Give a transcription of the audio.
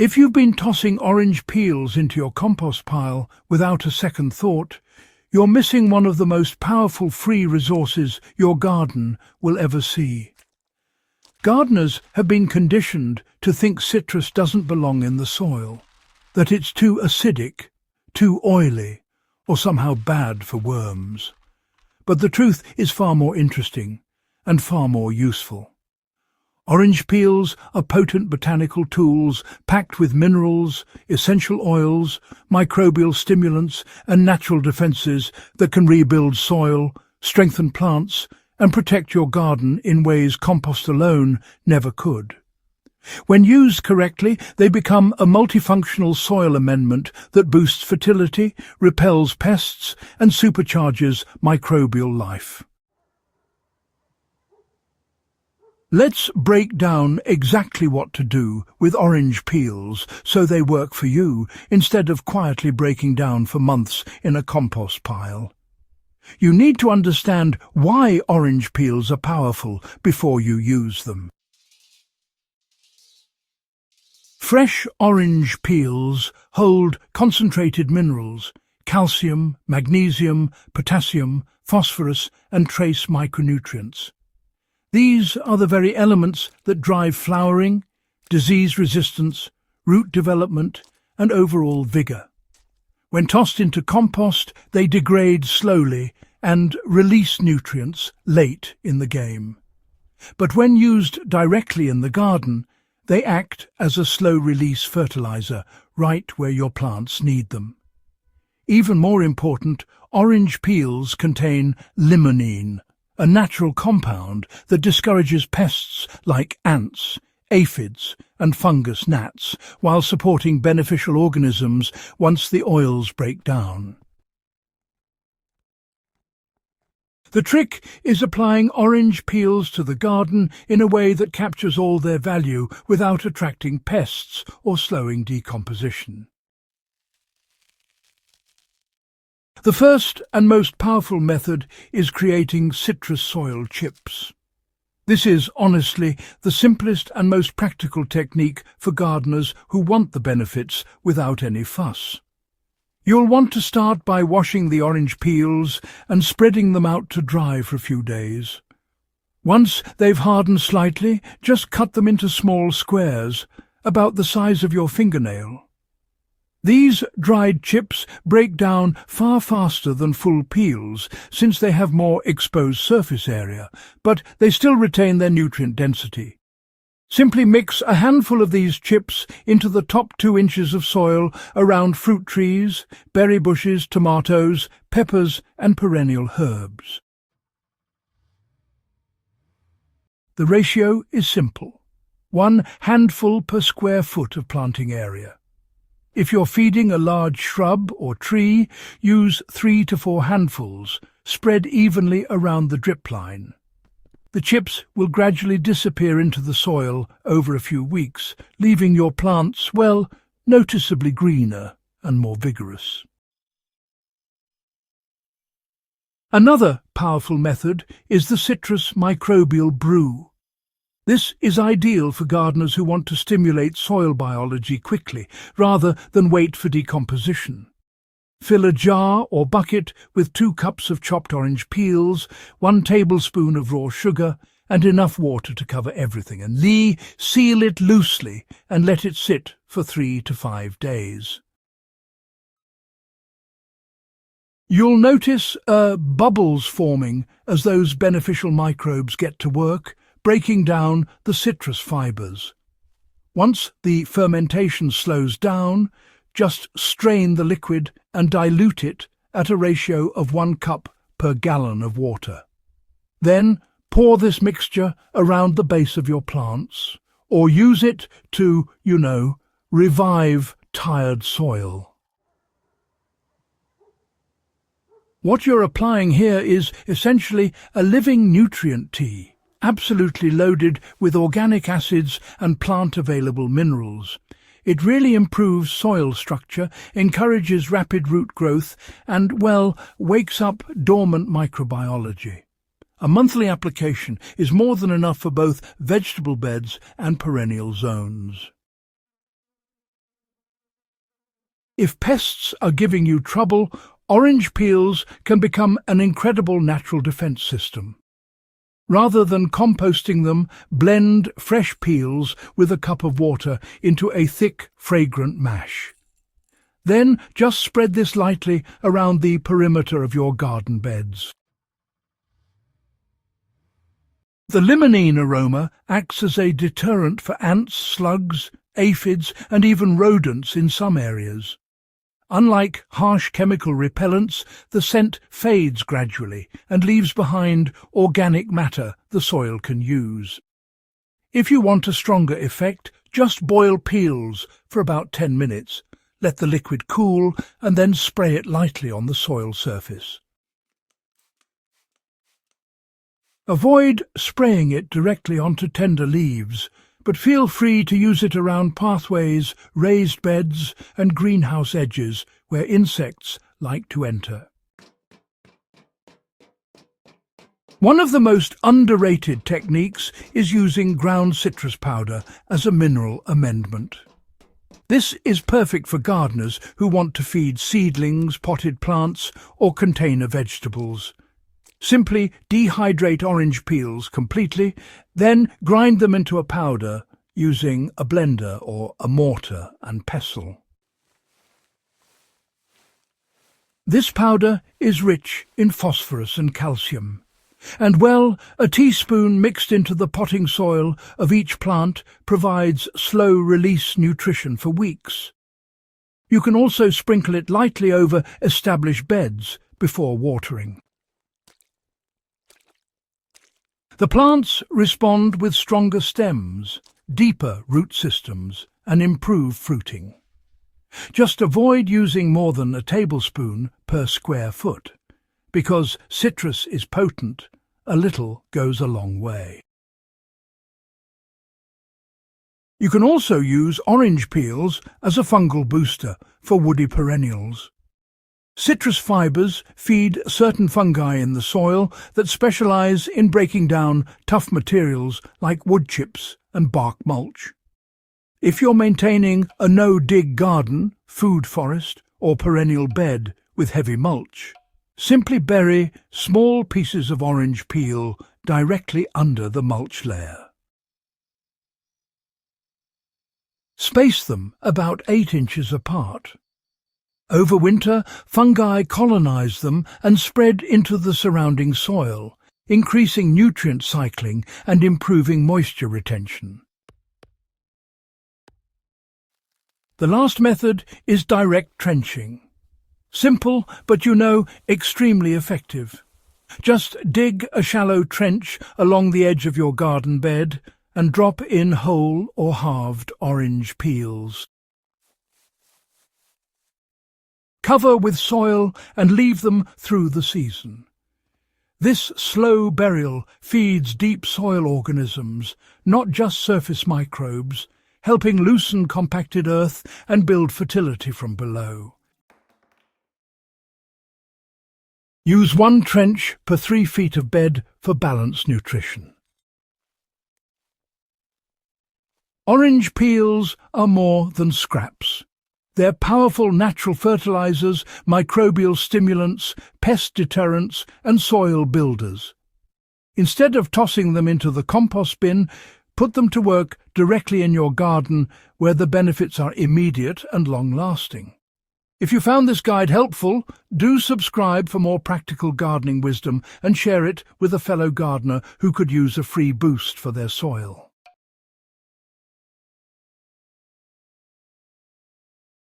If you've been tossing orange peels into your compost pile without a second thought, you're missing one of the most powerful free resources your garden will ever see. Gardeners have been conditioned to think citrus doesn't belong in the soil, that it's too acidic, too oily, or somehow bad for worms. But the truth is far more interesting and far more useful. Orange peels are potent botanical tools packed with minerals, essential oils, microbial stimulants and natural defences that can rebuild soil, strengthen plants and protect your garden in ways compost alone never could. When used correctly, they become a multifunctional soil amendment that boosts fertility, repels pests and supercharges microbial life. Let's break down exactly what to do with orange peels so they work for you instead of quietly breaking down for months in a compost pile. You need to understand why orange peels are powerful before you use them. Fresh orange peels hold concentrated minerals, calcium, magnesium, potassium, phosphorus and trace micronutrients. These are the very elements that drive flowering, disease resistance, root development, and overall vigour. When tossed into compost, they degrade slowly and release nutrients late in the game. But when used directly in the garden, they act as a slow-release fertiliser right where your plants need them. Even more important, orange peels contain limonene, a natural compound that discourages pests like ants, aphids and fungus gnats, while supporting beneficial organisms once the oils break down. The trick is applying orange peels to the garden in a way that captures all their value without attracting pests or slowing decomposition. The first and most powerful method is creating citrus soil chips. This is, honestly, the simplest and most practical technique for gardeners who want the benefits without any fuss. You'll want to start by washing the orange peels and spreading them out to dry for a few days. Once they've hardened slightly, just cut them into small squares, about the size of your fingernail. These dried chips break down far faster than full peels, since they have more exposed surface area, but they still retain their nutrient density. Simply mix a handful of these chips into the top 2 inches of soil around fruit trees, berry bushes, tomatoes, peppers and perennial herbs. The ratio is simple: 1 handful per square foot of planting area. If you're feeding a large shrub or tree, use 3 to 4 handfuls, spread evenly around the drip line. The chips will gradually disappear into the soil over a few weeks, leaving your plants, well, noticeably greener and more vigorous. Another powerful method is the citrus microbial brew. This is ideal for gardeners who want to stimulate soil biology quickly, rather than wait for decomposition. Fill a jar or bucket with 2 cups of chopped orange peels, 1 tablespoon of raw sugar, and enough water to cover everything, and seal it loosely and let it sit for 3 to 5 days. You'll notice bubbles forming as those beneficial microbes get to work, breaking down the citrus fibres. Once the fermentation slows down, just strain the liquid and dilute it at a ratio of 1 cup per gallon of water. Then pour this mixture around the base of your plants, or use it to, revive tired soil. What you're applying here is essentially a living nutrient tea, absolutely loaded with organic acids and plant-available minerals. It really improves soil structure, encourages rapid root growth, and, well, wakes up dormant microbiology. A monthly application is more than enough for both vegetable beds and perennial zones. If pests are giving you trouble, orange peels can become an incredible natural defense system. Rather than composting them, blend fresh peels with a cup of water into a thick, fragrant mash. Then just spread this lightly around the perimeter of your garden beds. The limonene aroma acts as a deterrent for ants, slugs, aphids, and even rodents in some areas. Unlike harsh chemical repellents, the scent fades gradually and leaves behind organic matter the soil can use. If you want a stronger effect, just boil peels for about 10 minutes. Let the liquid cool and then spray it lightly on the soil surface. Avoid spraying it directly onto tender leaves, but feel free to use it around pathways, raised beds, and greenhouse edges where insects like to enter. One of the most underrated techniques is using ground citrus powder as a mineral amendment. This is perfect for gardeners who want to feed seedlings, potted plants, or container vegetables. Simply dehydrate orange peels completely, then grind them into a powder using a blender or a mortar and pestle. This powder is rich in phosphorus and calcium, and a teaspoon mixed into the potting soil of each plant provides slow-release nutrition for weeks. You can also sprinkle it lightly over established beds before watering. The plants respond with stronger stems, deeper root systems, and improved fruiting. Just avoid using more than a tablespoon per square foot. Because citrus is potent, a little goes a long way. You can also use orange peels as a fungal booster for woody perennials. Citrus fibers feed certain fungi in the soil that specialize in breaking down tough materials like wood chips and bark mulch. If you're maintaining a no-dig garden, food forest, or perennial bed with heavy mulch, simply bury small pieces of orange peel directly under the mulch layer. Space them about 8 inches apart. Over winter, fungi colonize them and spread into the surrounding soil, increasing nutrient cycling and improving moisture retention. The last method is direct trenching. Simple, but extremely effective. Just dig a shallow trench along the edge of your garden bed and drop in whole or halved orange peels. Cover with soil and leave them through the season. This slow burial feeds deep soil organisms, not just surface microbes, helping loosen compacted earth and build fertility from below. Use 1 trench per 3 feet of bed for balanced nutrition. Orange peels are more than scraps. They're powerful natural fertilizers, microbial stimulants, pest deterrents, and soil builders. Instead of tossing them into the compost bin, put them to work directly in your garden where the benefits are immediate and long-lasting. If you found this guide helpful, do subscribe for more practical gardening wisdom and share it with a fellow gardener who could use a free boost for their soil.